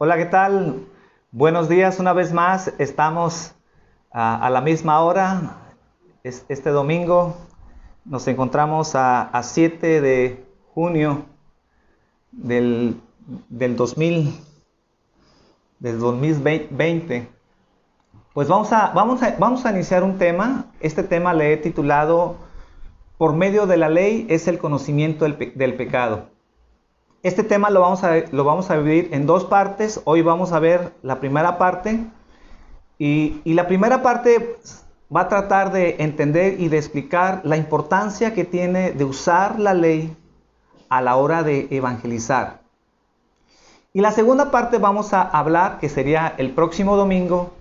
Hola, ¿qué tal? Buenos días una vez más. Estamos a la misma hora. Este domingo nos encontramos a 7 de junio del, del 2000, del 2020. Pues vamos a iniciar un tema. Este tema le he titulado Por medio de la ley es el conocimiento del pecado. Este tema lo vamos a dividir en dos partes. Hoy vamos a ver la primera parte. Y la primera parte va a tratar de entender y de explicar la importancia que tiene de usar la ley a la hora de evangelizar. Y la segunda parte vamos a hablar, que sería el próximo domingo,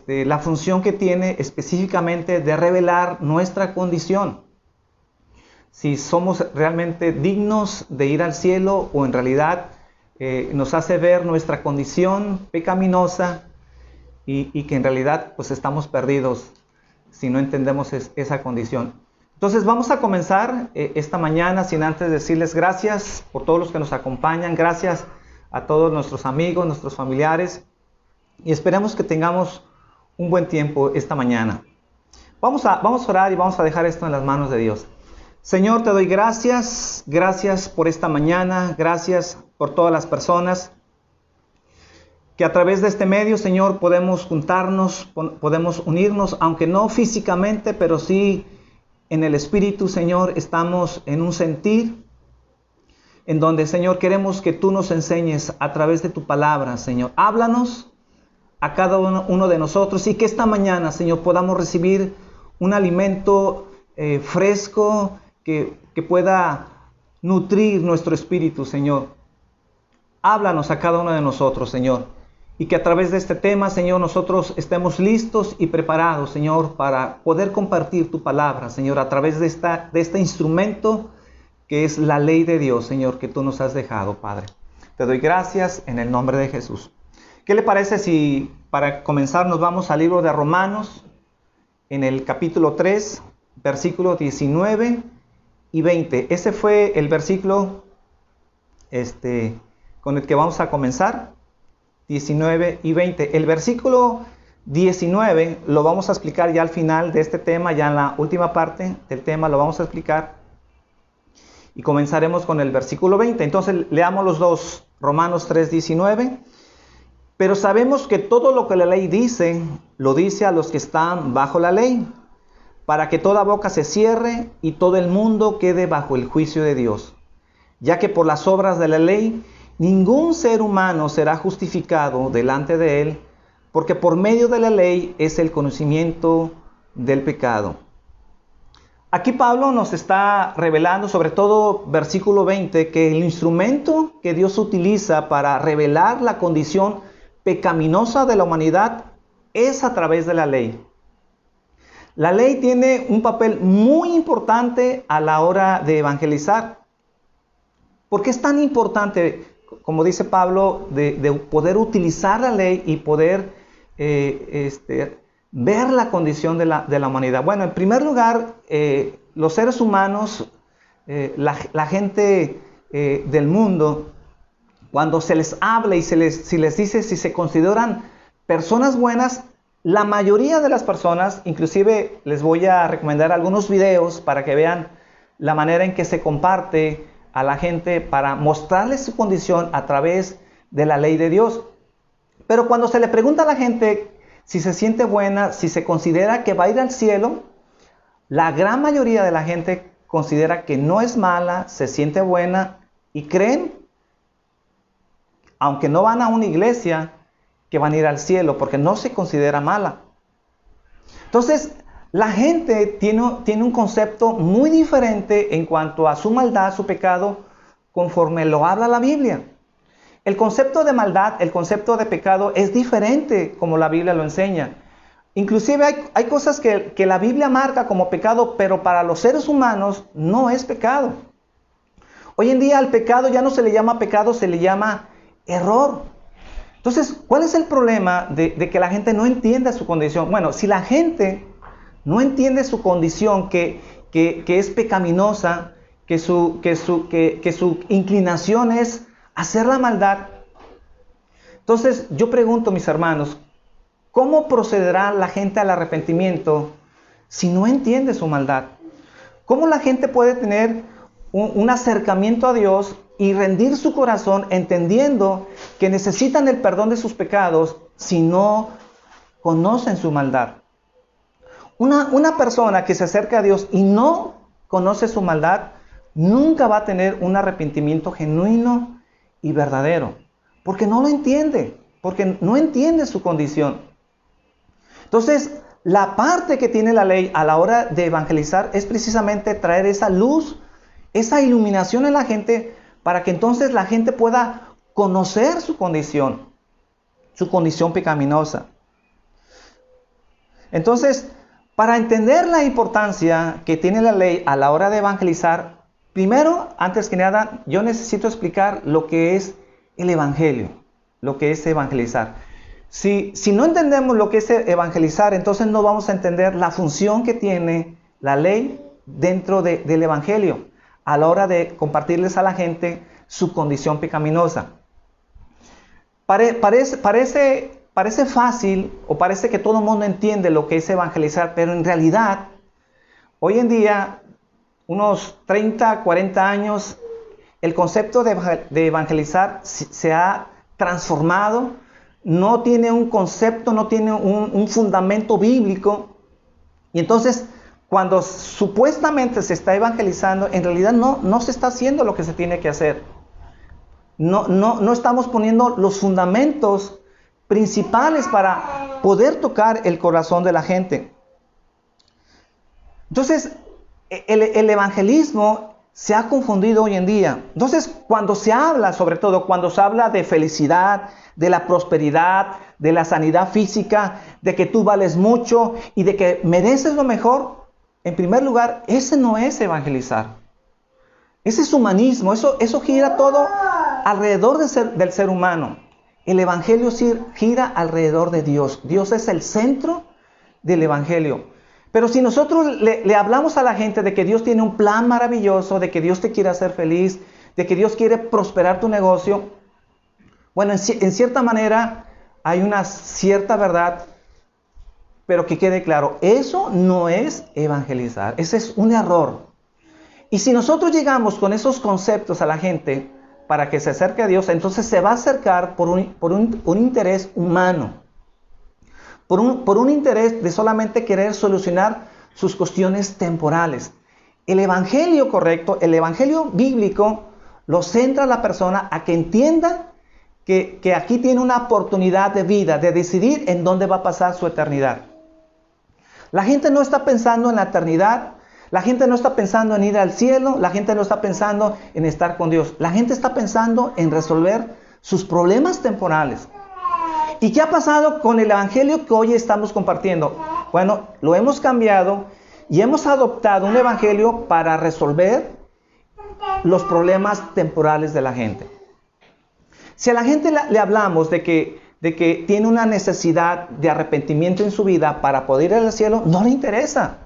la función que tiene específicamente de revelar nuestra condición. Si somos realmente dignos de ir al cielo o en realidad nos hace ver nuestra condición pecaminosa y que en realidad pues estamos perdidos si no entendemos esa condición. Entonces vamos a comenzar esta mañana sin antes decirles gracias por todos los que nos acompañan, gracias a todos nuestros amigos, nuestros familiares, y esperemos que tengamos un buen tiempo esta mañana. Vamos a orar y vamos a dejar esto en las manos de Dios. Señor, te doy gracias por esta mañana, gracias por todas las personas que a través de este medio, Señor, podemos juntarnos, podemos unirnos, aunque no físicamente, pero sí en el Espíritu, Señor, estamos en un sentir, en donde, Señor, queremos que tú nos enseñes a través de tu palabra, Señor. Háblanos a cada uno de nosotros y que esta mañana, Señor, podamos recibir un alimento fresco que pueda nutrir nuestro espíritu, Señor. Háblanos a cada uno de nosotros, Señor. Y que a través de este tema, Señor, nosotros estemos listos y preparados, Señor, para poder compartir tu palabra, Señor, a través de este instrumento que es la ley de Dios, Señor, que tú nos has dejado, Padre. Te doy gracias en el nombre de Jesús. ¿Qué le parece si para comenzar nos vamos al libro de Romanos, en el capítulo 3, versículos 19 y 20? Ese fue el versículo con el que vamos a comenzar. 19 y 20. El versículo 19 lo vamos a explicar ya al final de este tema, ya en la última parte del tema lo vamos a explicar. Y comenzaremos con el versículo 20. Entonces leamos los dos, Romanos 3, 19. Pero sabemos que todo lo que la ley dice, lo dice a los que están bajo la ley, para que toda boca se cierre y todo el mundo quede bajo el juicio de Dios. Ya que por las obras de la ley, ningún ser humano será justificado delante de él, porque por medio de la ley es el conocimiento del pecado. Aquí Pablo nos está revelando, sobre todo versículo 20, que el instrumento que Dios utiliza para revelar la condición pecaminosa de la humanidad es a través de la ley. La ley tiene un papel muy importante a la hora de evangelizar. ¿Por qué es tan importante, como dice Pablo, de poder utilizar la ley y poder ver la condición de la humanidad? Bueno, en primer lugar, los seres humanos, la gente del mundo, cuando se les habla y si les dice si se consideran personas buenas, la mayoría de las personas, inclusive les voy a recomendar algunos videos para que vean la manera en que se comparte a la gente para mostrarles su condición a través de la ley de Dios. Pero cuando se le pregunta a la gente si se siente buena, si se considera que va a ir al cielo, la gran mayoría de la gente considera que no es mala, se siente buena y creen, aunque no van a una iglesia, que van a ir al cielo porque no se considera mala. Entonces, la gente tiene un concepto muy diferente en cuanto a su maldad, su pecado, conforme lo habla la Biblia. El concepto de maldad, el concepto de pecado es diferente como la Biblia lo enseña. Inclusive hay cosas que la Biblia marca como pecado, pero para los seres humanos no es pecado. Hoy en día al pecado ya no se le llama pecado, se le llama error. Entonces, ¿cuál es el problema de que la gente no entienda su condición? Bueno, si la gente no entiende su condición, que es pecaminosa, que su inclinación es hacer la maldad, Entonces yo pregunto, mis hermanos, ¿cómo procederá la gente al arrepentimiento si no entiende su maldad? ¿Cómo la gente puede tener un acercamiento a Dios y rendir su corazón entendiendo que necesitan el perdón de sus pecados si no conocen su maldad? Una persona que se acerca a Dios y no conoce su maldad, nunca va a tener un arrepentimiento genuino y verdadero, porque no lo entiende, porque no entiende su condición. Entonces, la parte que tiene la ley a la hora de evangelizar es precisamente traer esa luz, esa iluminación en la gente, para que entonces la gente pueda conocer su condición pecaminosa. Entonces, para entender la importancia que tiene la ley a la hora de evangelizar, primero, antes que nada, yo necesito explicar lo que es el evangelio, lo que es evangelizar. Si no entendemos lo que es evangelizar, entonces no vamos a entender la función que tiene la ley dentro del evangelio a la hora de compartirles a la gente su condición pecaminosa. Parece fácil, o parece que todo el mundo entiende lo que es evangelizar, pero en realidad, hoy en día, unos 30, 40 años, el concepto de evangelizar se ha transformado. No tiene un concepto, no tiene un fundamento bíblico. Y entonces, cuando supuestamente se está evangelizando, en realidad no se está haciendo lo que se tiene que hacer. No estamos poniendo los fundamentos principales para poder tocar el corazón de la gente. Entonces, el evangelismo se ha confundido hoy en día. Entonces, cuando se habla, sobre todo, cuando se habla de felicidad, de la prosperidad, de la sanidad física, de que tú vales mucho y de que mereces lo mejor, en primer lugar, ese no es evangelizar. Ese es humanismo, eso gira todo alrededor del ser humano. El evangelio gira alrededor de Dios. Dios es el centro del evangelio. Pero si nosotros le hablamos a la gente de que Dios tiene un plan maravilloso, de que Dios te quiere hacer feliz, de que Dios quiere prosperar tu negocio, bueno, en cierta manera hay una cierta verdad, pero que quede claro, eso no es evangelizar, ese es un error. Y si nosotros llegamos con esos conceptos a la gente para que se acerque a Dios, entonces se va a acercar por un interés humano. Por un interés de solamente querer solucionar sus cuestiones temporales. El evangelio correcto, el evangelio bíblico, lo centra a la persona a que entienda que aquí tiene una oportunidad de vida, de decidir en dónde va a pasar su eternidad. La gente no está pensando en la eternidad, la gente no está pensando en ir al cielo, la gente no está pensando en estar con Dios. La gente está pensando en resolver sus problemas temporales. ¿Y qué ha pasado con el evangelio que hoy estamos compartiendo? Bueno, lo hemos cambiado y hemos adoptado un evangelio para resolver los problemas temporales de la gente. Si a la gente le hablamos de que tiene una necesidad de arrepentimiento en su vida para poder ir al cielo, no le interesa.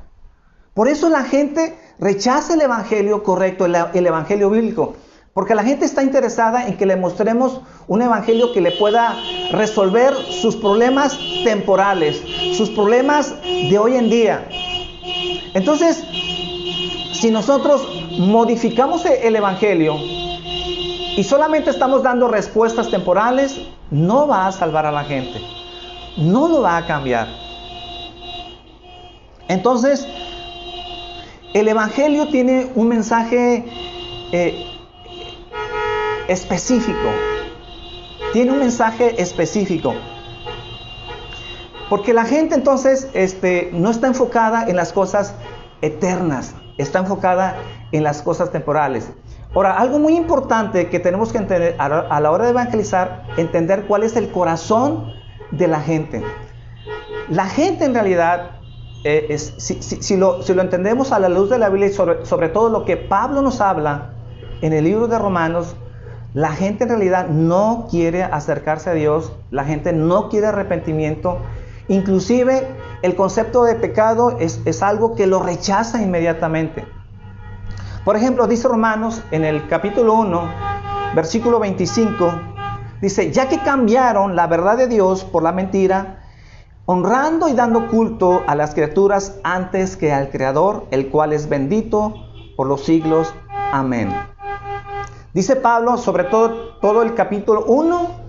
Por eso la gente rechaza el evangelio correcto, el evangelio bíblico. Porque la gente está interesada en que le mostremos un evangelio que le pueda resolver sus problemas temporales, sus problemas de hoy en día. Entonces, si nosotros modificamos el evangelio y solamente estamos dando respuestas temporales, no va a salvar a la gente. No lo va a cambiar. Entonces, el evangelio tiene un mensaje específico. Tiene un mensaje específico. Porque la gente entonces no está enfocada en las cosas eternas, está enfocada en las cosas temporales. Ahora, algo muy importante que tenemos que entender a la hora de evangelizar, entender cuál es el corazón de la gente. La gente en realidad, si lo entendemos a la luz de la Biblia y sobre todo lo que Pablo nos habla en el libro de Romanos, la gente en realidad no quiere acercarse a Dios, la gente no quiere arrepentimiento. Inclusive el concepto de pecado es algo que lo rechaza inmediatamente. Por ejemplo, dice Romanos en el capítulo 1, versículo 25, Dice, ya que cambiaron la verdad de Dios por la mentira, honrando y dando culto a las criaturas antes que al Creador, el cual es bendito por los siglos. Amén. Dice Pablo, sobre todo el capítulo 1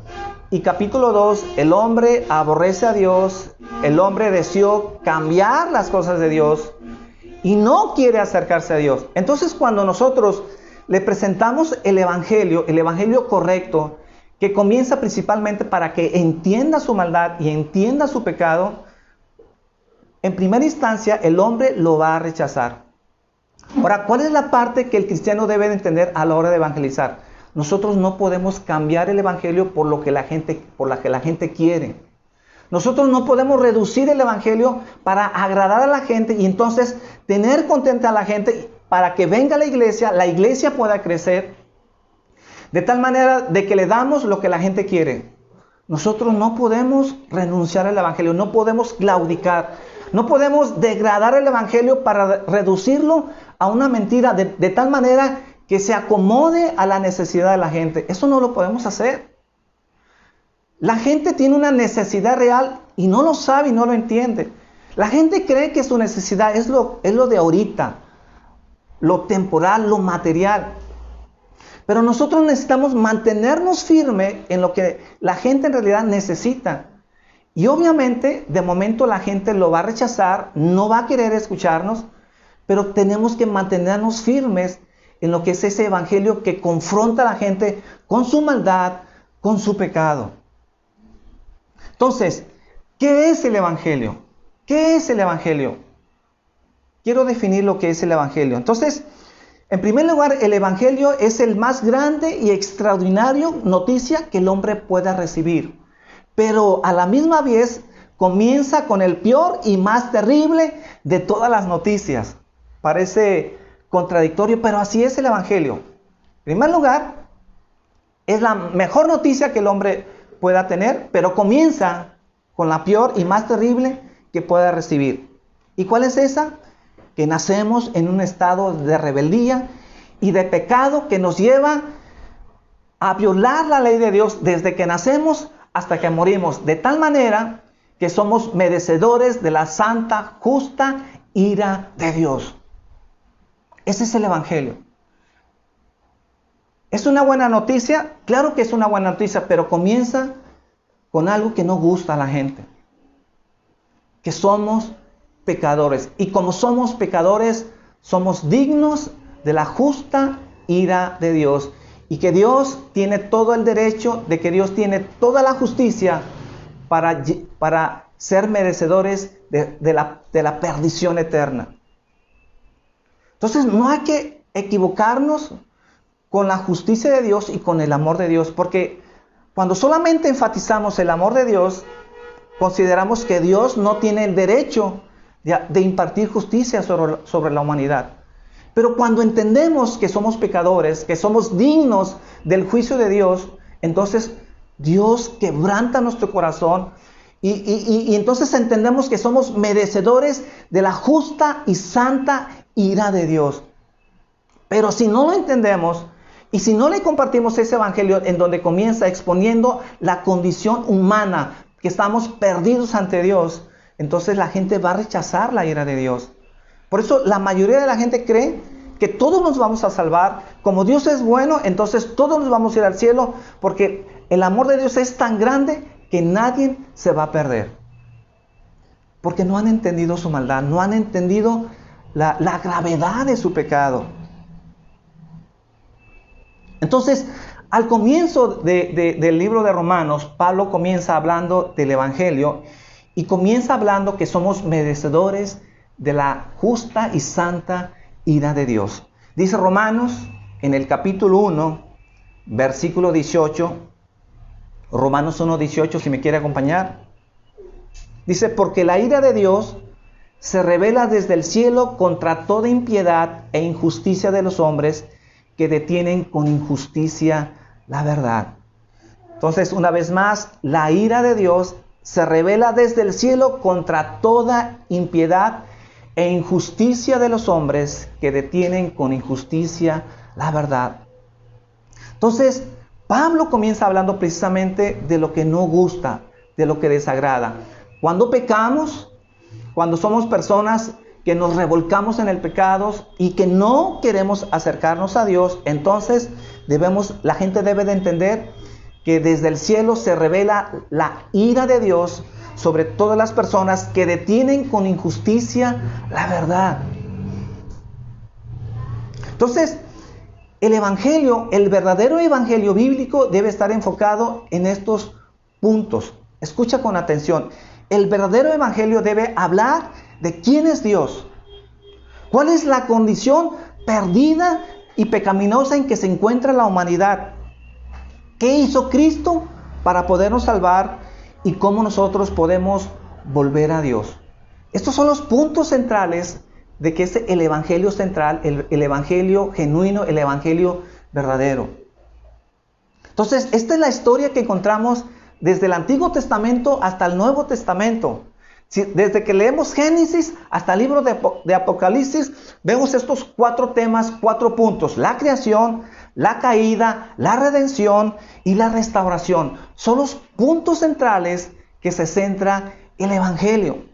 y capítulo 2, el hombre aborrece a Dios, el hombre deseó cambiar las cosas de Dios y no quiere acercarse a Dios. Entonces, cuando nosotros le presentamos el evangelio correcto, que comienza principalmente para que entienda su maldad y entienda su pecado, en primera instancia el hombre lo va a rechazar. Ahora, ¿cuál es la parte que el cristiano debe de entender a la hora de evangelizar? Nosotros no podemos cambiar el evangelio por lo que la gente quiere. Nosotros no podemos reducir el evangelio para agradar a la gente y entonces tener contenta a la gente para que venga a la iglesia pueda crecer. De tal manera de que le damos lo que la gente quiere. Nosotros no podemos renunciar al evangelio, no podemos claudicar, no podemos degradar el evangelio para reducirlo a una mentira de tal manera que se acomode a la necesidad de la gente. Eso no lo podemos hacer. La gente tiene una necesidad real y no lo sabe y no lo entiende. La gente cree que su necesidad es lo de ahorita, lo temporal, lo material. Pero nosotros necesitamos mantenernos firmes en lo que la gente en realidad necesita. Y obviamente, de momento la gente lo va a rechazar, no va a querer escucharnos, pero tenemos que mantenernos firmes en lo que es ese evangelio que confronta a la gente con su maldad, con su pecado. Entonces, ¿qué es el evangelio? ¿Qué es el evangelio? Quiero definir lo que es el evangelio. Entonces, en primer lugar, el evangelio es el más grande y extraordinario noticia que el hombre pueda recibir. Pero a la misma vez comienza con el peor y más terrible de todas las noticias. Parece contradictorio, pero así es el evangelio. En primer lugar, es la mejor noticia que el hombre pueda tener, pero comienza con la peor y más terrible que pueda recibir. ¿Y cuál es esa? Que nacemos en un estado de rebeldía y de pecado que nos lleva a violar la ley de Dios desde que nacemos hasta que morimos, de tal manera que somos merecedores de la santa, justa ira de Dios. Ese es el evangelio. ¿Es una buena noticia? Claro que es una buena noticia, pero comienza con algo que no gusta a la gente. Que somos pecadores. Y como somos pecadores, somos dignos de la justa ira de Dios. Y que Dios tiene todo el derecho, de que Dios tiene toda la justicia para ser merecedores de la perdición eterna. Entonces no hay que equivocarnos con la justicia de Dios y con el amor de Dios. Porque cuando solamente enfatizamos el amor de Dios, consideramos que Dios no tiene el derecho de impartir justicia sobre la humanidad. Pero cuando entendemos que somos pecadores, que somos dignos del juicio de Dios, entonces Dios quebranta nuestro corazón y entonces entendemos que somos merecedores de la justa y santa ira de Dios. Pero si no lo entendemos y si no le compartimos ese evangelio en donde comienza exponiendo la condición humana, que estamos perdidos ante Dios, entonces la gente va a rechazar la ira de Dios. Por eso la mayoría de la gente cree que todos nos vamos a salvar. Como Dios es bueno, entonces todos nos vamos a ir al cielo, porque el amor de Dios es tan grande que nadie se va a perder. Porque no han entendido su maldad, no han entendido la gravedad de su pecado. Entonces, al comienzo del libro de Romanos, Pablo comienza hablando del evangelio y comienza hablando que somos merecedores de la justa y santa ira de Dios. Dice Romanos en el capítulo 1, versículo 18, Romanos 1, 18, si me quiere acompañar. Dice, porque la ira de Dios se revela desde el cielo contra toda impiedad e injusticia de los hombres que detienen con injusticia la verdad. Entonces, una vez más, la ira de Dios se revela desde el cielo contra toda impiedad e injusticia de los hombres que detienen con injusticia la verdad. Entonces, Pablo comienza hablando precisamente de lo que no gusta, de lo que desagrada. Cuando pecamos, cuando somos personas que nos revolcamos en el pecado y que no queremos acercarnos a Dios, entonces la gente debe de entender que desde el cielo se revela la ira de Dios sobre todas las personas que detienen con injusticia la verdad. Entonces, el evangelio, el verdadero evangelio bíblico debe estar enfocado en estos puntos. Escucha con atención. El verdadero evangelio debe hablar de quién es Dios. ¿Cuál es la condición perdida y pecaminosa en que se encuentra la humanidad? ¿Qué hizo Cristo para podernos salvar y cómo nosotros podemos volver a Dios? Estos son los puntos centrales de que es el evangelio central, el evangelio genuino, el evangelio verdadero. Entonces, esta es la historia que encontramos desde el Antiguo Testamento hasta el Nuevo Testamento. Desde que leemos Génesis hasta el libro de Apocalipsis, vemos estos 4 temas, 4 puntos: la creación, la caída, la redención y la restauración. Son los puntos centrales que se centra el evangelio.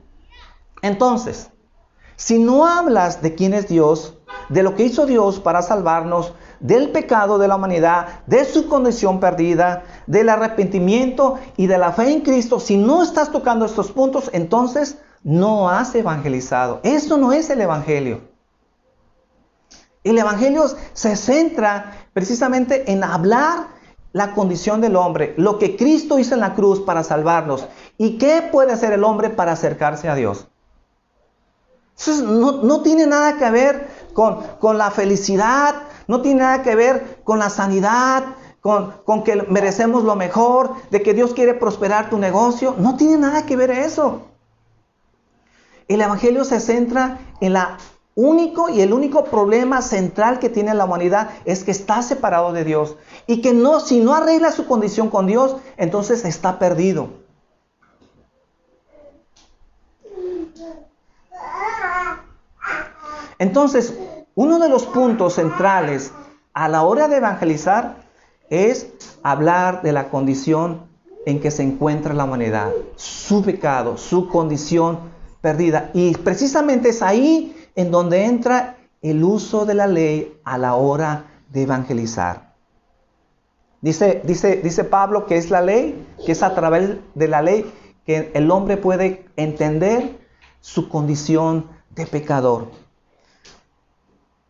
Entonces, si no hablas de quién es Dios, de lo que hizo Dios para salvarnos, del pecado de la humanidad, de su condición perdida, del arrepentimiento y de la fe en Cristo, si no estás tocando estos puntos, entonces no has evangelizado. Eso no es el evangelio. El evangelio se centra precisamente en hablar la condición del hombre, lo que Cristo hizo en la cruz para salvarnos y qué puede hacer el hombre para acercarse a Dios. Eso no tiene nada que ver con la felicidad, no tiene nada que ver con la sanidad, con que merecemos lo mejor, de que Dios quiere prosperar tu negocio. No tiene nada que ver eso. El evangelio se centra en el único problema central que tiene la humanidad es que está separado de Dios y que si no arregla su condición con Dios, entonces está perdido. Entonces, uno de los puntos centrales a la hora de evangelizar es hablar de la condición en que se encuentra la humanidad, su pecado, su condición perdida. Y precisamente es ahí en donde entra el uso de la ley a la hora de evangelizar. Dice Pablo que es la ley, que es a través de la ley que el hombre puede entender su condición de pecador.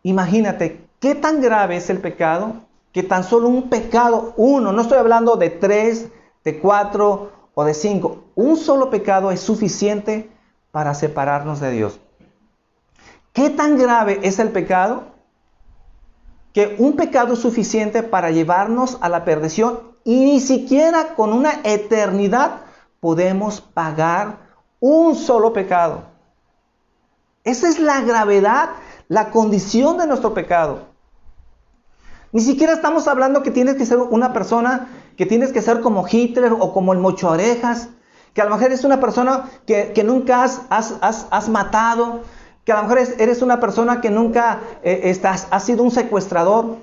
Imagínate, ¿qué tan grave es el pecado? Que tan solo un pecado, no estoy hablando de 3, de 4 o de 5. Un solo pecado es suficiente para separarnos de Dios. ¿Qué tan grave es el pecado? Que un pecado es suficiente para llevarnos a la perdición y ni siquiera con una eternidad podemos pagar un solo pecado. Esa es la gravedad, la condición de nuestro pecado. Ni siquiera estamos hablando que tienes que ser una persona, que tienes que ser como Hitler o como el Mocho Orejas, que a lo mejor eres una persona que nunca has matado, que a lo mejor eres una persona que nunca has sido un secuestrador.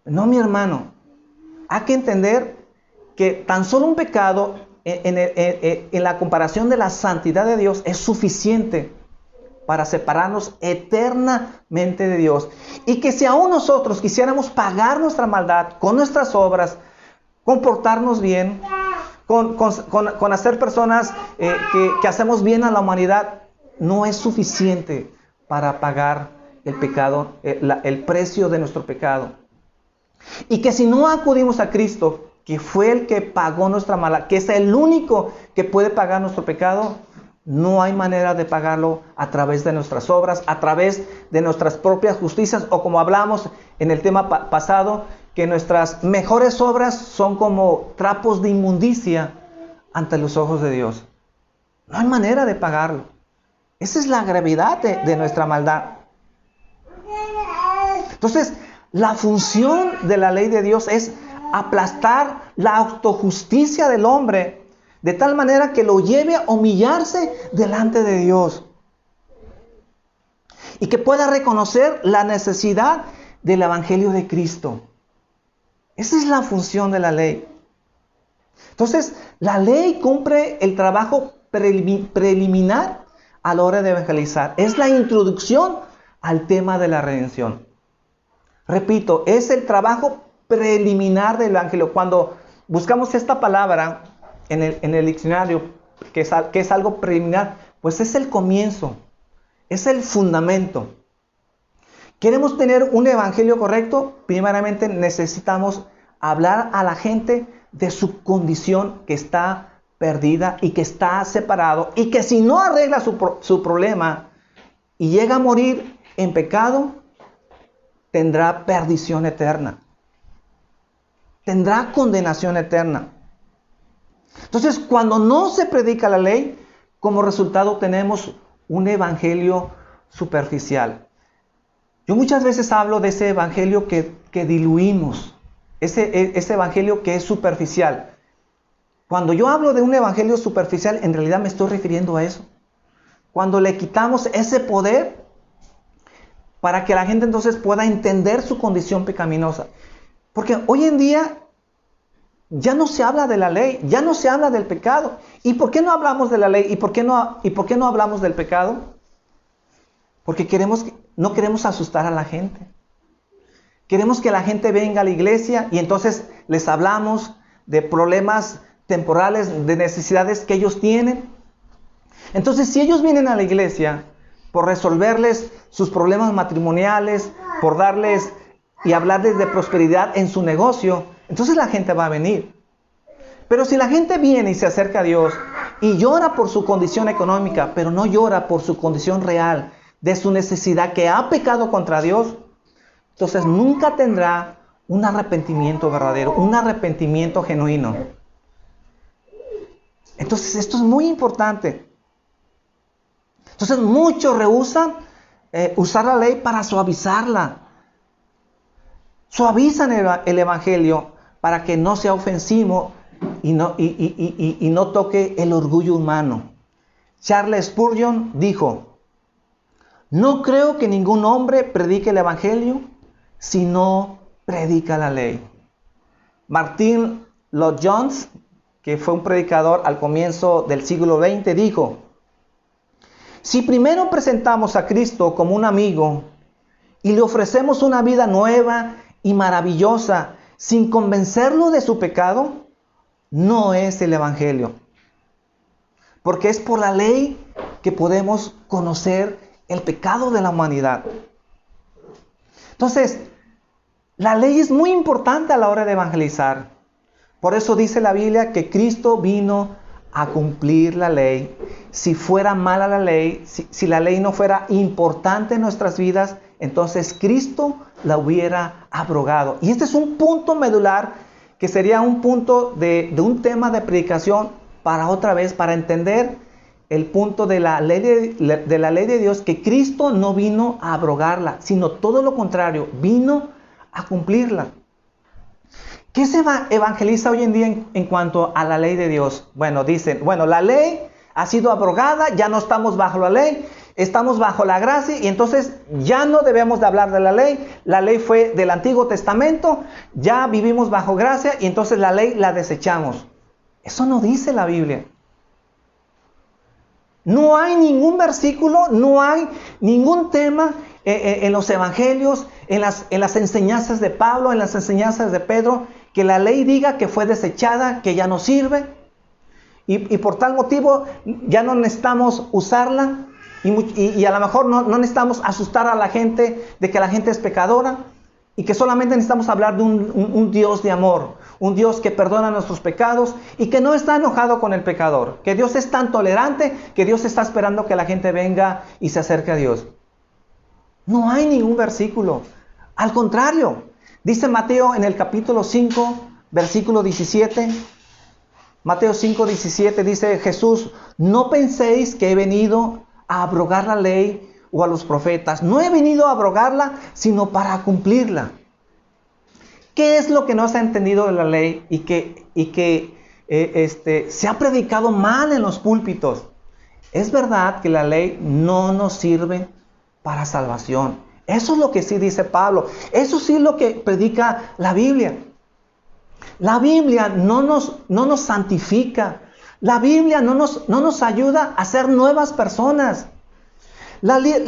No, mi hermano, hay que entender que tan solo un pecado en la comparación de la santidad de Dios es suficiente para separarnos eternamente de Dios. Y que si aún nosotros quisiéramos pagar nuestra maldad con nuestras obras, comportarnos bien, con hacer personas que hacemos bien a la humanidad, no es suficiente para pagar el pecado, el precio de nuestro pecado. Y que si no acudimos a Cristo, que fue el que pagó nuestra maldad, que es el único que puede pagar nuestro pecado, no hay manera de pagarlo a través de nuestras obras, a través de nuestras propias justicias, o como hablamos en el tema pasado, que nuestras mejores obras son como trapos de inmundicia ante los ojos de Dios. No hay manera de pagarlo. Esa es la gravedad de nuestra maldad. Entonces, la función de la ley de Dios es aplastar la autojusticia del hombre, de tal manera que lo lleve a humillarse delante de Dios. Y que pueda reconocer la necesidad del Evangelio de Cristo. Esa es la función de la ley. Entonces, la ley cumple el trabajo preliminar a la hora de evangelizar. Es la introducción al tema de la redención. Repito, es el trabajo preliminar del evangelio. Cuando buscamos esta palabra en el diccionario, que es algo preliminar, pues es el comienzo, es el fundamento. ¿Queremos tener un evangelio correcto? Primeramente necesitamos hablar a la gente de su condición que está perdida y que está separado, y que si no arregla su problema y llega a morir en pecado, tendrá perdición eterna, tendrá condenación eterna. Entonces, cuando no se predica la ley, como resultado tenemos un evangelio superficial. Yo muchas veces hablo de ese evangelio que diluimos, ese evangelio que es superficial. Cuando yo hablo de un evangelio superficial, en realidad me estoy refiriendo a eso. Cuando le quitamos ese poder para que la gente entonces pueda entender su condición pecaminosa. Porque hoy en día ya no se habla de la ley, ya no se habla del pecado. ¿Y por qué no hablamos de la ley? ¿Y por qué no hablamos del pecado? Porque no queremos asustar a la gente. Queremos que la gente venga a la iglesia y entonces les hablamos de problemas temporales, de necesidades que ellos tienen. Entonces, si ellos vienen a la iglesia por resolverles sus problemas matrimoniales, por darles y hablarles de prosperidad en su negocio, entonces la gente va a venir. Pero si la gente viene y se acerca a Dios y llora por su condición económica, pero no llora por su condición real, de su necesidad, que ha pecado contra Dios, entonces nunca tendrá un arrepentimiento verdadero, un arrepentimiento genuino. Entonces esto es muy importante. Entonces muchos rehúsan usar la ley para suavizarla. Suavizan el evangelio para que no sea ofensivo y no toque el orgullo humano. Charles Spurgeon dijo: no creo que ningún hombre predique el evangelio si no predica la ley. Martin Lloyd-Jones, que fue un predicador al comienzo del siglo XX, dijo: si primero presentamos a Cristo como un amigo y le ofrecemos una vida nueva y maravillosa sin convencerlo de su pecado, no es el evangelio. Porque es por la ley que podemos conocer el pecado de la humanidad. Entonces, la ley es muy importante a la hora de evangelizar. Por eso dice la Biblia que Cristo vino a cumplir la ley. Si fuera mala la ley, si la ley no fuera importante en nuestras vidas, entonces Cristo la hubiera abrogado. Y este es un punto medular que sería un punto de un tema de predicación para otra vez, para entender el punto de la ley de Dios, que Cristo no vino a abrogarla, sino todo lo contrario, vino a cumplirla. ¿Qué se evangeliza hoy en día en cuanto a la ley de Dios? Bueno, dicen, la ley ha sido abrogada, ya no estamos bajo la ley, estamos bajo la gracia y entonces ya no debemos de hablar de la ley. La ley fue del Antiguo Testamento, ya vivimos bajo gracia y entonces la ley la desechamos. Eso no dice la Biblia. No hay ningún versículo, no hay ningún tema en los evangelios, en las enseñanzas de Pablo, en las enseñanzas de Pedro, que la ley diga que fue desechada, que ya no sirve. Y por tal motivo ya no necesitamos usarla. Y a lo mejor no necesitamos asustar a la gente de que la gente es pecadora. Y que solamente necesitamos hablar de un Dios de amor. Un Dios que perdona nuestros pecados y que no está enojado con el pecador. Que Dios es tan tolerante que Dios está esperando que la gente venga y se acerque a Dios. No hay ningún versículo. Al contrario, dice Mateo en el capítulo 5, versículo 17. Mateo 5, 17 dice Jesús: no penséis que he venido a abrogar la ley o a los profetas. No he venido a abrogarla, sino para cumplirla. ¿Qué es lo que no se ha entendido de la ley y que se ha predicado mal en los púlpitos? Es verdad que la ley no nos sirve para salvación. Eso es lo que sí dice Pablo. Eso sí es lo que predica la Biblia. La Biblia no nos santifica. La Biblia no nos ayuda a ser nuevas personas. La ley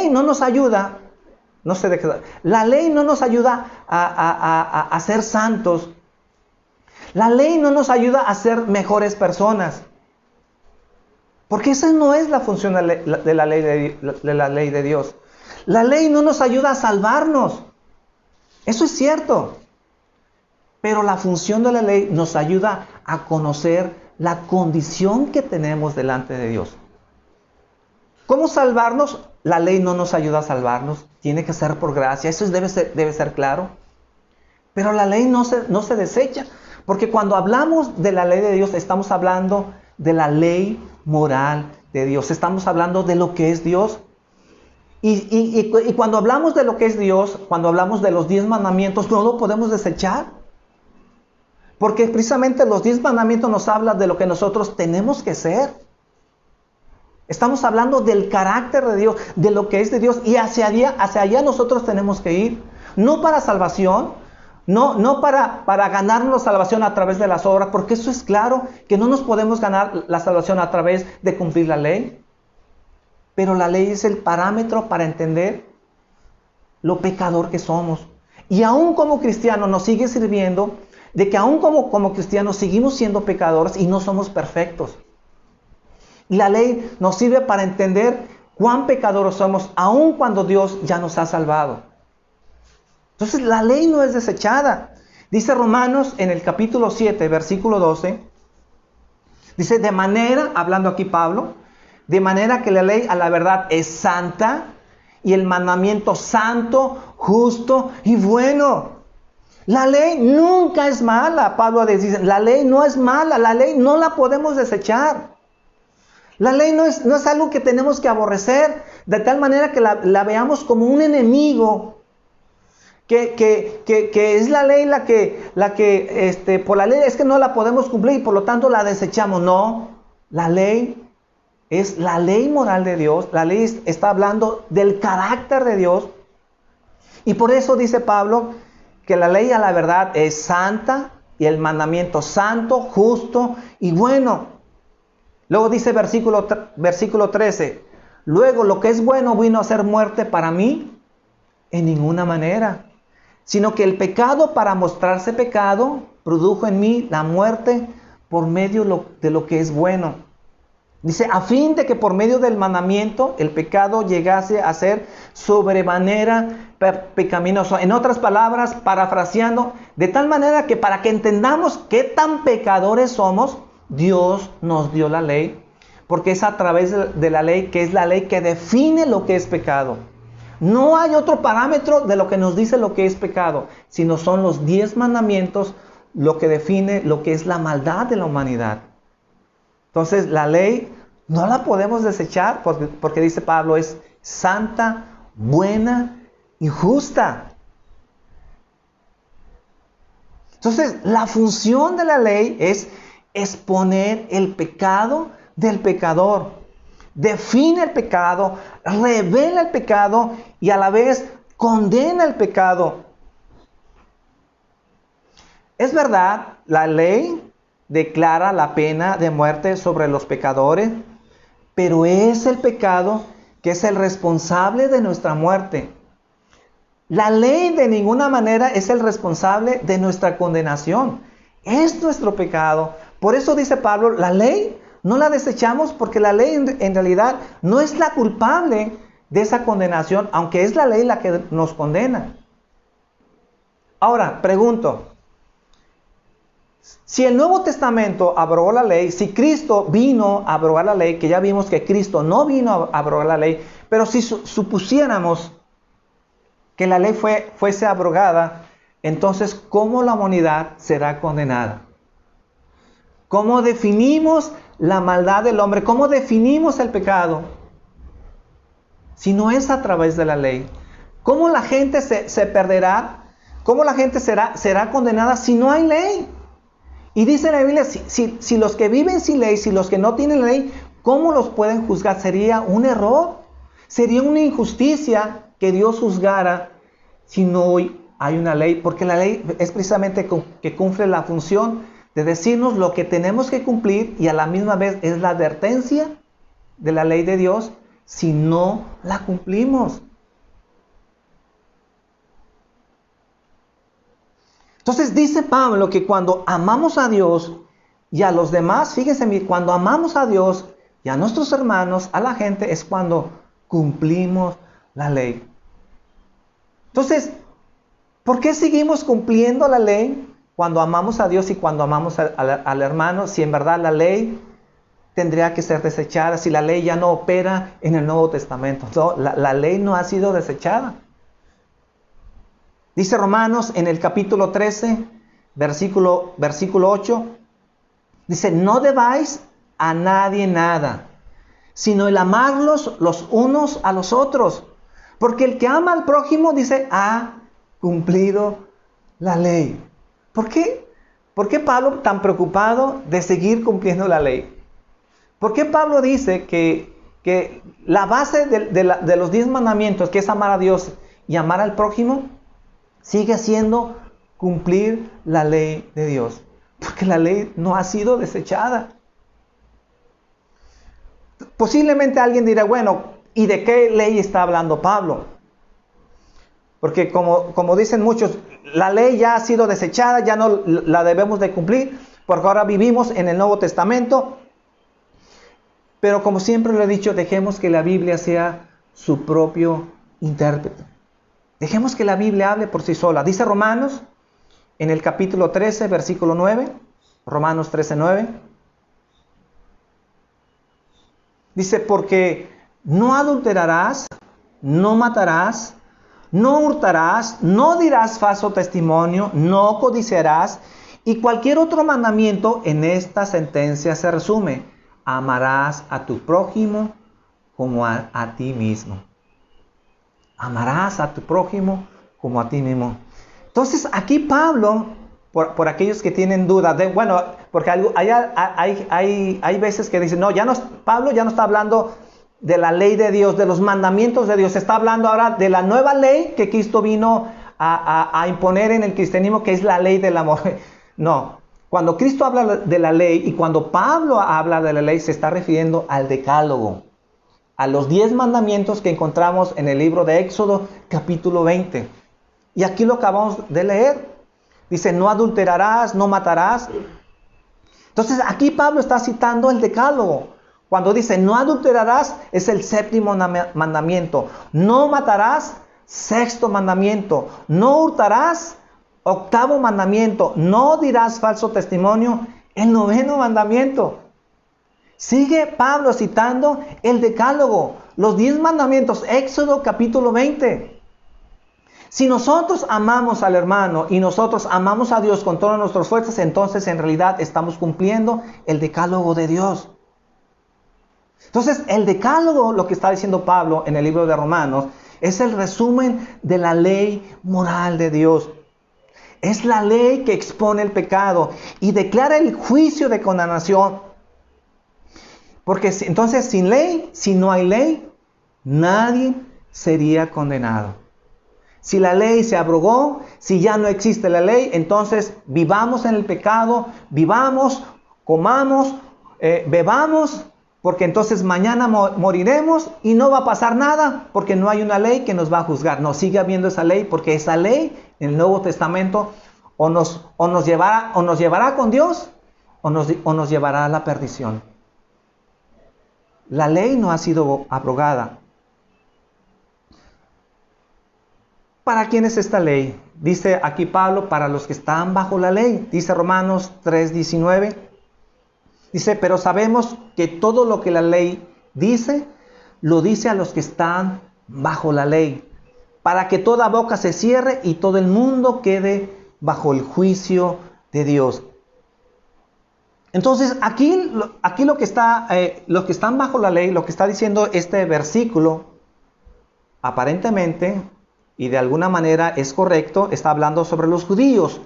no nos ayuda, la ley no nos ayuda a ser santos. La ley no nos ayuda a ser mejores personas. Porque esa no es la función de la ley de Dios. La ley no nos ayuda a salvarnos. Eso es cierto. Pero la función de la ley nos ayuda a conocer la condición que tenemos delante de Dios. ¿Cómo salvarnos? La ley no nos ayuda a salvarnos. Tiene que ser por gracia. Eso debe ser claro. Pero la ley no se desecha. Porque cuando hablamos de la ley de Dios, estamos hablando de la ley moral de Dios. Estamos hablando de lo que es Dios. Y cuando hablamos de lo que es Dios, cuando hablamos de los 10 mandamientos, no lo podemos desechar. Porque precisamente los 10 mandamientos nos hablan de lo que nosotros tenemos que ser. Estamos hablando del carácter de Dios, de lo que es de Dios. Y hacia allá nosotros tenemos que ir. No para salvación, no para ganarnos salvación a través de las obras. Porque eso es claro, que no nos podemos ganar la salvación a través de cumplir la ley. Pero la ley es el parámetro para entender lo pecador que somos. Y aún como cristianos nos sigue sirviendo de que aún como cristianos seguimos siendo pecadores y no somos perfectos. Y la ley nos sirve para entender cuán pecadores somos, aún cuando Dios ya nos ha salvado. Entonces la ley no es desechada. Dice Romanos en el capítulo 7, versículo 12. Dice, de manera, hablando aquí Pablo, de manera que la ley a la verdad es santa y el mandamiento santo, justo y bueno. La ley nunca es mala. Pablo dice, la ley no es mala, la ley no la podemos desechar. La ley no es algo que tenemos que aborrecer, de tal manera que la veamos como un enemigo, que es la ley la que por la ley es que no la podemos cumplir y por lo tanto la desechamos. No, la ley es la ley moral de Dios, la ley está hablando del carácter de Dios. Y por eso dice Pablo que la ley a la verdad es santa y el mandamiento santo, justo y bueno. Luego dice versículo 13, luego lo que es bueno vino a ser muerte para mí en ninguna manera, sino que el pecado para mostrarse pecado produjo en mí la muerte por medio de lo que es bueno. Dice, a fin de que por medio del mandamiento el pecado llegase a ser sobremanera pecaminoso. En otras palabras, parafraseando, de tal manera que para que entendamos qué tan pecadores somos, Dios nos dio la ley, porque es a través de la ley, que es la ley que define lo que es pecado. No hay otro parámetro de lo que nos dice lo que es pecado, sino son los 10 mandamientos lo que define lo que es la maldad de la humanidad. Entonces la ley no la podemos desechar porque dice Pablo es santa, buena y justa. Entonces la función de la ley es exponer el pecado del pecador. Define el pecado, revela el pecado y a la vez condena el pecado. Es verdad, la ley declara la pena de muerte sobre los pecadores, pero es el pecado que es el responsable de nuestra muerte. La ley de ninguna manera es el responsable de nuestra condenación. Es nuestro pecado. Por eso dice Pablo, la ley no la desechamos porque la ley en realidad no es la culpable de esa condenación, aunque es la ley la que nos condena. Ahora, pregunto, si el Nuevo Testamento abrogó la ley, si Cristo vino a abrogar la ley, que ya vimos que Cristo no vino a abrogar la ley, pero si supusiéramos que la ley fuese abrogada, entonces ¿cómo la humanidad será condenada? ¿Cómo definimos la maldad del hombre? ¿Cómo definimos el pecado? Si no es a través de la ley. ¿Cómo la gente se perderá? ¿Cómo la gente será condenada si no hay ley? Y dice la Biblia, si los que viven sin ley, si los que no tienen ley, ¿cómo los pueden juzgar? Sería un error, sería una injusticia que Dios juzgara si no hay una ley, porque la ley es precisamente que cumple la función de decirnos lo que tenemos que cumplir y a la misma vez es la advertencia de la ley de Dios si no la cumplimos. Entonces dice Pablo que cuando amamos a Dios y a los demás, fíjense bien, cuando amamos a Dios y a nuestros hermanos, a la gente, es cuando cumplimos la ley. Entonces, ¿por qué seguimos cumpliendo la ley cuando amamos a Dios y cuando amamos al hermano? Si en verdad la ley tendría que ser desechada, si la ley ya no opera en el Nuevo Testamento. No, la ley no ha sido desechada. Dice Romanos en el capítulo 13, versículo 8, dice, no debáis a nadie nada, sino el amarlos los unos a los otros. Porque el que ama al prójimo, dice, ha cumplido la ley. ¿Por qué? ¿Por qué Pablo tan preocupado de seguir cumpliendo la ley? ¿Por qué Pablo dice que la base de los 10 mandamientos, que es amar a Dios y amar al prójimo, sigue siendo cumplir la ley de Dios? Porque la ley no ha sido desechada. Posiblemente alguien dirá, bueno, ¿y de qué ley está hablando Pablo? Porque como dicen muchos, la ley ya ha sido desechada, ya no la debemos de cumplir, porque ahora vivimos en el Nuevo Testamento. Pero como siempre lo he dicho, dejemos que la Biblia sea su propio intérprete. Dejemos que la Biblia hable por sí sola. Dice Romanos, en el capítulo 13, versículo 9, Romanos 13, 9. Dice, porque no adulterarás, no matarás, no hurtarás, no dirás falso testimonio, no codiciarás, y cualquier otro mandamiento en esta sentencia se resume: amarás a tu prójimo como a ti mismo. Amarás a tu prójimo como a ti mismo. Entonces aquí Pablo, por aquellos que tienen dudas, bueno, porque hay veces que dicen, no, Pablo ya no está hablando de la ley de Dios, de los mandamientos de Dios, está hablando ahora de la nueva ley que Cristo vino a imponer en el cristianismo, que es la ley del amor. No, cuando Cristo habla de la ley y cuando Pablo habla de la ley, se está refiriendo al decálogo, a los 10 mandamientos que encontramos en el libro de Éxodo, capítulo 20. Y aquí lo acabamos de leer. Dice, no adulterarás, no matarás. Entonces aquí Pablo está citando el decálogo. Cuando dice, no adulterarás, es el 7º mandamiento. No matarás, 6º mandamiento. No hurtarás, 8º mandamiento. No dirás falso testimonio, el 9º mandamiento. Sigue Pablo citando el decálogo, los 10 mandamientos, Éxodo capítulo 20. Si nosotros amamos al hermano y nosotros amamos a Dios con todas nuestras fuerzas, entonces en realidad estamos cumpliendo el decálogo de Dios. Entonces el decálogo, lo que está diciendo Pablo en el libro de Romanos, es el resumen de la ley moral de Dios. Es la ley que expone el pecado y declara el juicio de condenación. Porque entonces sin ley, si no hay ley, nadie sería condenado. Si la ley se abrogó, si ya no existe la ley, entonces vivamos en el pecado, vivamos, comamos, bebamos, porque entonces mañana moriremos y no va a pasar nada, porque no hay una ley que nos va a juzgar. No, sigue habiendo esa ley, porque esa ley en el Nuevo Testamento o nos llevará con Dios o nos llevará a la perdición. La ley no ha sido abrogada. ¿Para quién es esta ley? Dice aquí Pablo, para los que están bajo la ley. Dice Romanos 3:19. Dice, pero sabemos que todo lo que la ley dice, lo dice a los que están bajo la ley, para que toda boca se cierre y todo el mundo quede bajo el juicio de Dios. Entonces, aquí lo que los que están bajo la ley, lo que está diciendo este versículo, aparentemente, y de alguna manera es correcto, está hablando sobre los judíos.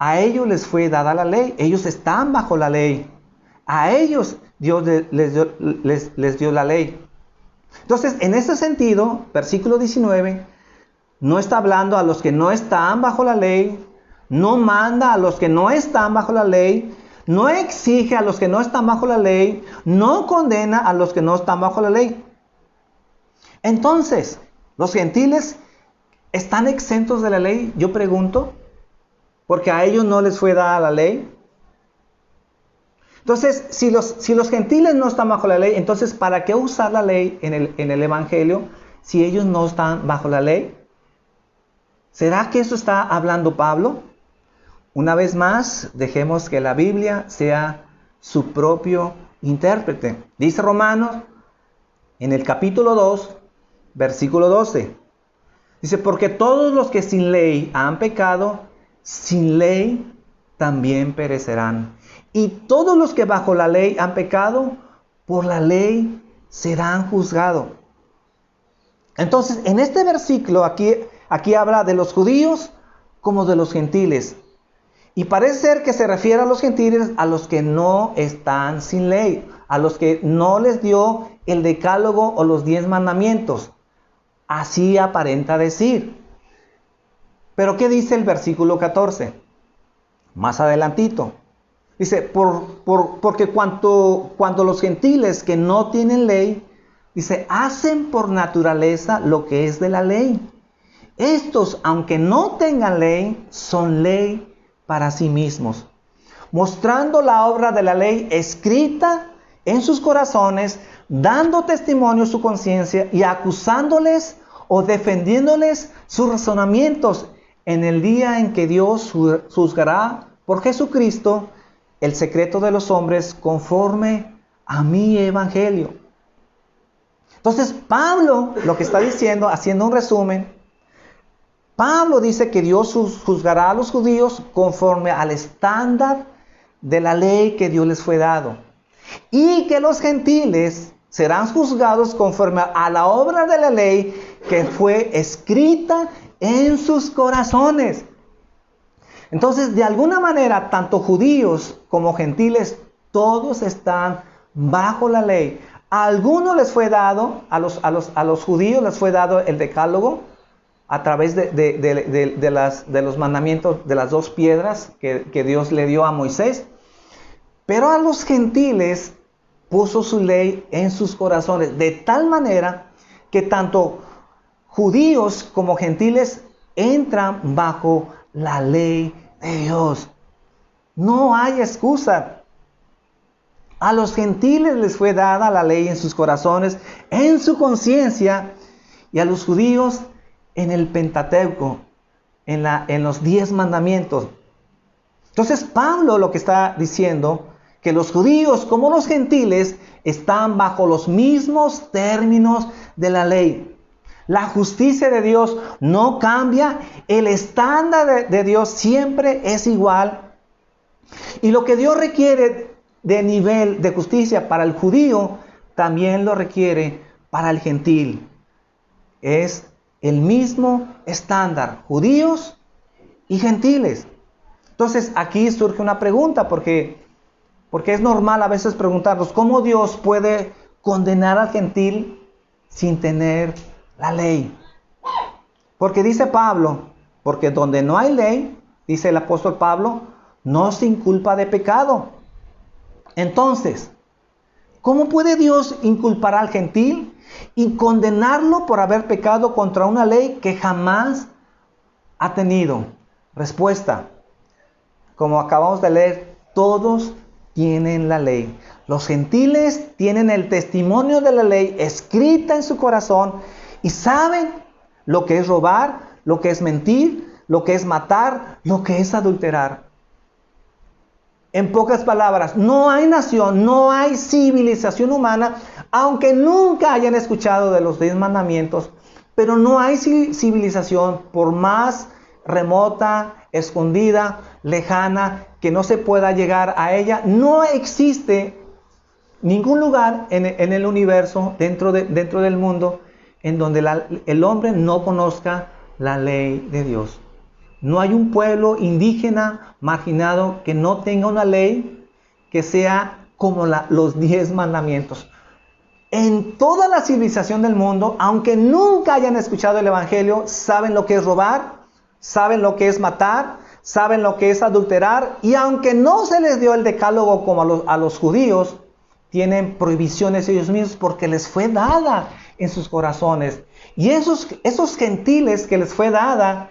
A ellos les fue dada la ley, ellos están bajo la ley. A ellos Dios les dio la ley. Entonces, en ese sentido, versículo 19, no está hablando a los que no están bajo la ley, no manda a los que no están bajo la ley, no exige a los que no están bajo la ley, no condena a los que no están bajo la ley. Entonces, ¿los gentiles están exentos de la ley? Yo pregunto, porque a ellos no les fue dada la ley. Entonces, si los gentiles no están bajo la ley, entonces ¿para qué usar la ley en el Evangelio si ellos no están bajo la ley? ¿Será que eso está hablando Pablo? Una vez más, dejemos que la Biblia sea su propio intérprete. Dice Romanos, en el capítulo 2, versículo 12. Dice, porque todos los que sin ley han pecado, sin ley también perecerán. Y todos los que bajo la ley han pecado, por la ley serán juzgados. Entonces, en este versículo, aquí habla de los judíos como de los gentiles. Y parece ser que se refiere a los gentiles, a los que no están sin ley, a los que no les dio el decálogo o los 10 mandamientos. Así aparenta decir. Pero ¿qué dice el versículo 14? Más adelantito. Dice, porque cuando los gentiles que no tienen ley, dice, hacen por naturaleza lo que es de la ley. Estos, aunque no tengan ley, son ley para sí mismos, mostrando la obra de la ley escrita en sus corazones, dando testimonio a su conciencia y acusándoles o defendiéndoles sus razonamientos en el día en que Dios juzgará por Jesucristo el secreto de los hombres conforme a mi evangelio. Entonces Pablo lo que está diciendo, haciendo un resumen, Pablo dice que Dios juzgará a los judíos conforme al estándar de la ley que Dios les fue dado. Y que los gentiles serán juzgados conforme a la obra de la ley que fue escrita en sus corazones. Entonces, de alguna manera, tanto judíos como gentiles, todos están bajo la ley. A algunos les fue dado, a los judíos les fue dado el decálogo, a través de los mandamientos de las 2 piedras que Dios le dio a Moisés. Pero a los gentiles puso su ley en sus corazones, de tal manera que tanto judíos como gentiles entran bajo la ley de Dios. No hay excusa. A los gentiles les fue dada la ley en sus corazones, en su conciencia, y a los judíos en el Pentateuco, en los 10 mandamientos. Entonces Pablo lo que está diciendo, que los judíos como los gentiles están bajo los mismos términos de la ley. La justicia de Dios no cambia, el estándar de Dios siempre es igual. Y lo que Dios requiere de nivel de justicia para el judío, también lo requiere para el gentil. Es el mismo estándar, judíos y gentiles. Entonces aquí surge una pregunta, porque es normal a veces preguntarnos, ¿cómo Dios puede condenar al gentil sin tener la ley? Porque dice Pablo, porque donde no hay ley, dice el apóstol Pablo, no se inculpa de pecado. Entonces, ¿cómo puede Dios inculpar al gentil y condenarlo por haber pecado contra una ley que jamás ha tenido? Respuesta, como acabamos de leer, todos tienen la ley. Los gentiles tienen el testimonio de la ley escrita en su corazón y saben lo que es robar, lo que es mentir, lo que es matar, lo que es adulterar. En pocas palabras, no hay nación, no hay civilización humana, aunque nunca hayan escuchado de los 10 mandamientos, pero no hay civilización, por más remota, escondida, lejana, que no se pueda llegar a ella. No existe ningún lugar en el universo, dentro del mundo, en donde el hombre no conozca la ley de Dios. No hay un pueblo indígena, marginado, que no tenga una ley que sea como los 10 mandamientos. en toda la civilización del mundo, aunque nunca hayan escuchado el Evangelio, saben lo que es robar, saben lo que es matar, saben lo que es adulterar, y aunque no se les dio el decálogo como a los judíos, tienen prohibiciones ellos mismos porque les fue dada en sus corazones. Y esos gentiles que les fue dada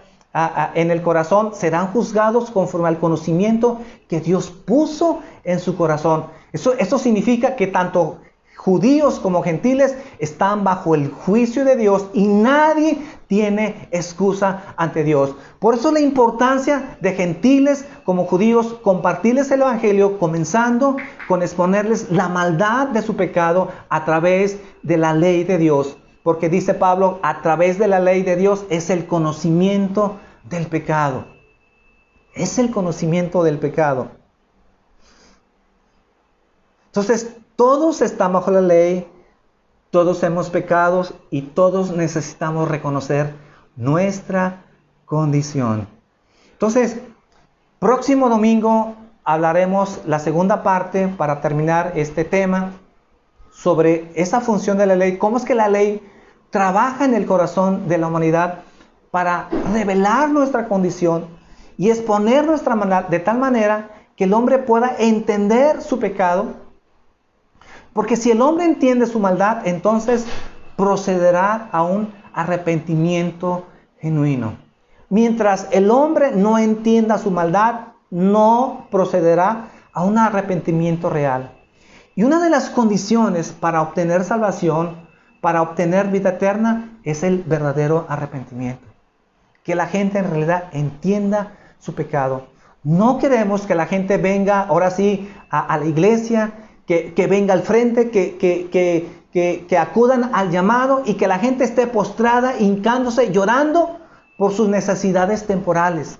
en el corazón serán juzgados conforme al conocimiento que Dios puso en su corazón. Eso significa que tanto judíos como gentiles están bajo el juicio de Dios y nadie tiene excusa ante Dios. Por eso la importancia de gentiles como judíos compartirles el Evangelio, comenzando con exponerles la maldad de su pecado a través de la ley de Dios. Porque dice Pablo, a través de la ley de Dios es el conocimiento del pecado. Es el conocimiento del pecado. Entonces, todos están bajo la ley, todos hemos pecado y todos necesitamos reconocer nuestra condición. Entonces, próximo domingo hablaremos la segunda parte para terminar este tema sobre esa función de la ley, cómo es que la ley trabaja en el corazón de la humanidad para revelar nuestra condición y exponer nuestra maldad de tal manera que el hombre pueda entender su pecado. Porque si el hombre entiende su maldad, entonces procederá a un arrepentimiento genuino. Mientras el hombre no entienda su maldad, no procederá a un arrepentimiento real. Y una de las condiciones para obtener salvación, para obtener vida eterna, es el verdadero arrepentimiento. Que la gente en realidad entienda su pecado. No queremos que la gente venga, ahora sí, a la iglesia, que venga al frente, que acudan al llamado y que la gente esté postrada, hincándose, llorando por sus necesidades temporales.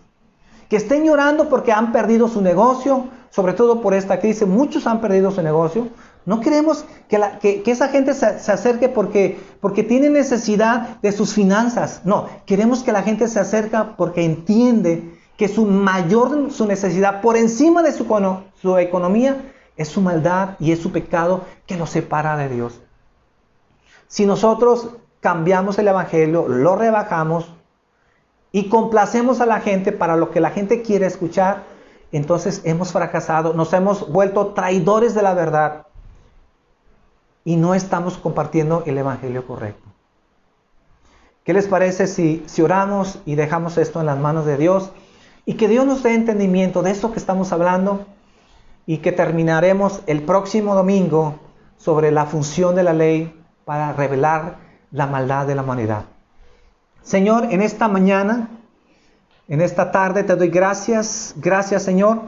Que estén llorando porque han perdido su negocio, sobre todo por esta crisis. Muchos han perdido su negocio. No queremos que esa gente se acerque porque tiene necesidad de sus finanzas. No, queremos que la gente se acerque porque entiende que su necesidad por encima de su economía es su maldad y es su pecado que los separa de Dios. Si nosotros cambiamos el Evangelio, lo rebajamos y complacemos a la gente para lo que la gente quiere escuchar, entonces hemos fracasado, nos hemos vuelto traidores de la verdad y no estamos compartiendo el Evangelio correcto. ¿Qué les parece si oramos y dejamos esto en las manos de Dios y que Dios nos dé entendimiento de esto que estamos hablando? Y que terminaremos el próximo domingo sobre la función de la ley para revelar la maldad de la humanidad. Señor, en esta mañana, en esta tarde te doy gracias, Señor,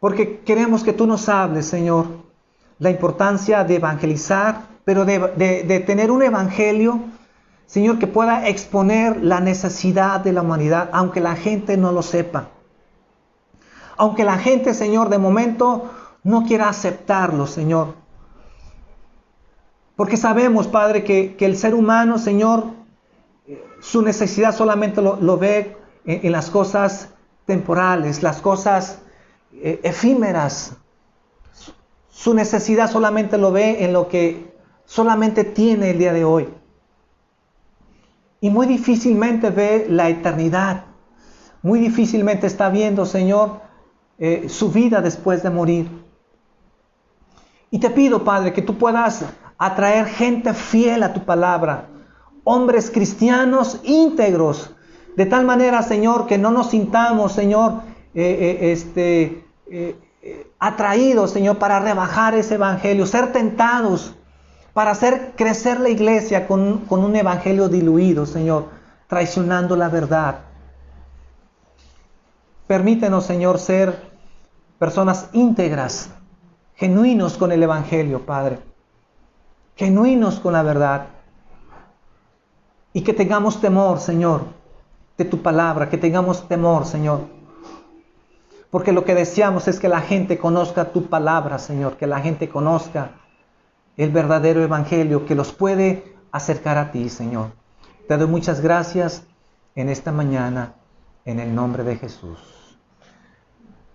porque queremos que tú nos hables, Señor, la importancia de evangelizar, pero de tener un evangelio, Señor, que pueda exponer la necesidad de la humanidad, aunque la gente no lo sepa. Aunque la gente, Señor, de momento no quiera aceptarlo, Señor. Porque sabemos, Padre, que el ser humano, Señor, su necesidad solamente lo ve en las cosas temporales, las cosas efímeras. Su necesidad solamente lo ve en lo que solamente tiene el día de hoy. Y muy difícilmente ve la eternidad. Muy difícilmente está viendo, Señor, su vida después de morir. Y te pido, Padre, que tú puedas atraer gente fiel a tu palabra, hombres cristianos íntegros, de tal manera, Señor, que no nos sintamos, Señor, atraídos, Señor, para rebajar ese evangelio, ser tentados para hacer crecer la iglesia con un evangelio diluido, Señor, traicionando la verdad. Permítenos, Señor, ser personas íntegras, genuinos con el Evangelio, Padre. Genuinos con la verdad. Y que tengamos temor, Señor, de tu palabra. Que tengamos temor, Señor. Porque lo que deseamos es que la gente conozca tu palabra, Señor. Que la gente conozca el verdadero Evangelio que los puede acercar a ti, Señor. Te doy muchas gracias en esta mañana, en el nombre de Jesús.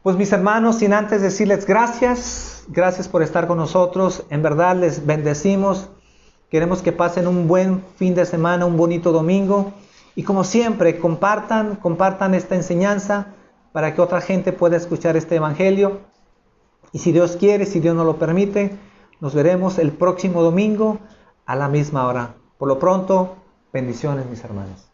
Pues mis hermanos, sin antes decirles gracias por estar con nosotros. En verdad les bendecimos. Queremos que pasen un buen fin de semana, un bonito domingo. Y como siempre, compartan esta enseñanza para que otra gente pueda escuchar este evangelio. Y si Dios quiere, si Dios nos lo permite, nos veremos el próximo domingo a la misma hora. Por lo pronto, bendiciones mis hermanos.